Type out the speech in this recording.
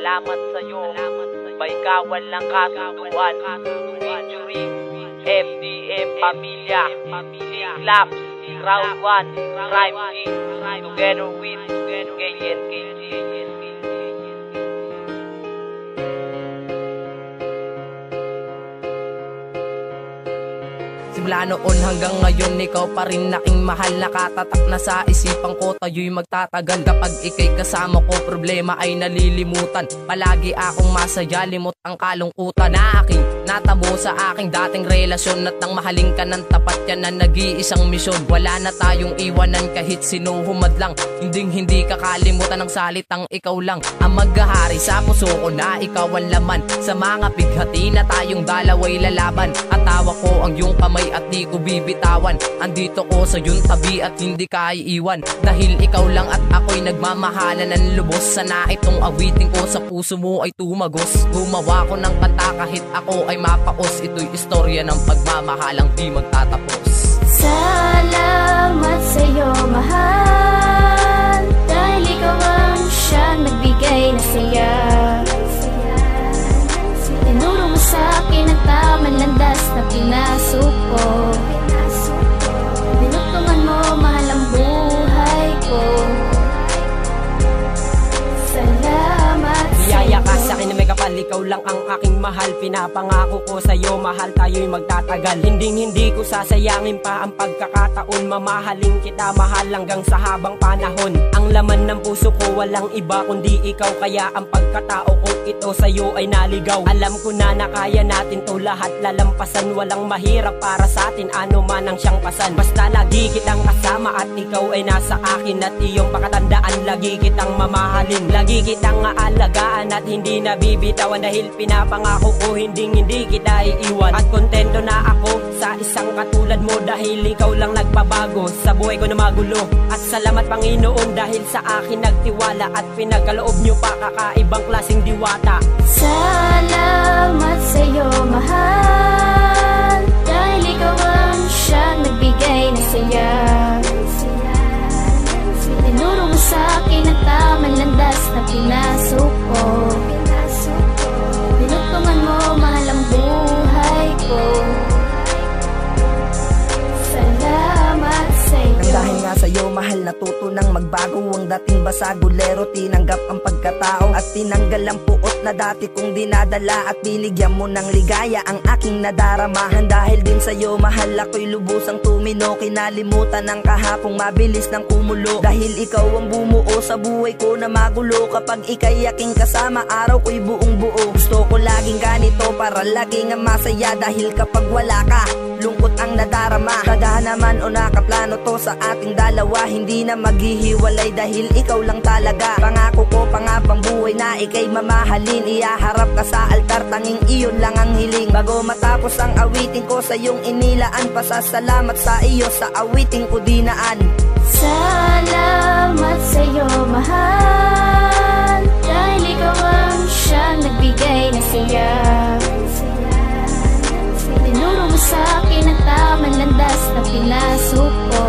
Salamat sa'yo, may kawan ng kasunduan. Injury, FDM, Pamilya, Clap, Crowd 1, Tribe G, together with KNKG. Simula noon hanggang ngayon, ikaw pa rin aking mahal. Nakatatak na sa isipan ko, tayo'y magtatagal. Kapag ika'y kasama ko, problema ay nalilimutan. Palagi akong masaya, limot ang kalungkutan na aking natamo sa aking dating relasyon. At nang mahalin ka ng tapat, yan ang nag-iisang misyon. Wala na tayong iwanan kahit sino humadlang. Hindi kakalimutan ng salitang ikaw lang ang maghahari sa puso ko, na ikaw ang laman sa mga bighati na tayong dalaway lalaban. At tawa ko ang iyong kamay at di ko bibitawan. Andito ko sa iyong tabi at hindi ka iiwan, dahil ikaw lang at ako'y nagmamahalan ng lubos. Sana itong awitin ko sa puso mo ay tumagos. Gumawa ko ng kanta kahit ako ay mapaos. Ito'y istorya ng pagmamahalang di magtatapos. Salamat sa'yo, mahal, dahil ikaw ang siyang nagbigay na saya. Tinuro mo sa'kin ang tamang landas na pinasok ko. Tinutulungan mo, mahal, ang buhay ko. Salamat sa'yo. Biyaya ka sa'kin na may kapal, ikaw lang ang aking mahal. Pinapangako ko sa'yo, mahal, tayo'y magtatagal. Hindi ko sasayangin pa ang pagkakataon. Mamahalin kita, mahal, hanggang sa habang panahon. Ang laman ng puso ko, walang iba kundi ikaw. Kaya ang pagkatao ko ito sa'yo ay naligaw. Alam ko na kaya natin to lahat lalampasan. Walang mahirap para sa atin, ano man ang siyang pasan. Basta lagi kitang kasama at ikaw ay nasa akin. At iyong pakatandaan, lagi kitang mamahalin. Lagi kitang aalagaan at hindi nabibitawan. Dahil pinapangako ko, hindi kita iiwan. At kontento na ako sa isang katulad mo, dahil ikaw lang nagbabago sa buhay ko na magulo. At salamat Panginoon dahil sa akin nagtiwala at pinagkaloob nyo pa kakaibang klaseng diwata. Salamat sa'yo, mahal, dahil ikaw ang siyang nagbigay na saya. Tinuro mo sa'kin ang tamang landas na pinasok ko. Tinutulungan mo, mahal, ang buhay ko. Salamat sa'yo. Dahil nga sa'yo, mahal, natuto nang magbago. Ang dating basagulero, tinanggap ang pagkatao at tinanggal ang puot na dati kong dinadala. At binigyan mo ng ligaya ang aking nadaramahan. Dahil din sa'yo, mahal, ako'y lubusang tumino. Kinalimutan ang kahapong mabilis ng kumulo. Dahil ikaw ang bumuo sa buhay ko na magulo. Kapag ika'y aking kasama, araw ko'y buong buo. Gusto ko laging ganito para laging ang masaya. Dahil kapag wala ka, lungkot ang nadarama. Tadhana man o nakaplano to sa ating dalawa, hindi na maghihiwalay dahil ikaw lang talaga. Pangako ko pangabang buhay na ika'y mamahalin. Iyaharap ka sa altar, tanging iyon lang ang hiling. Bago matapos ang awitin ko, sa iyong inilaan, pasasalamat sa iyo sa awiting ko dinaan. Salamat sa'yo, mahal, dahil ikaw ang siyang nagbigay na saya. Tinuro mo sa'kin ang tamang landas na pinasok ko.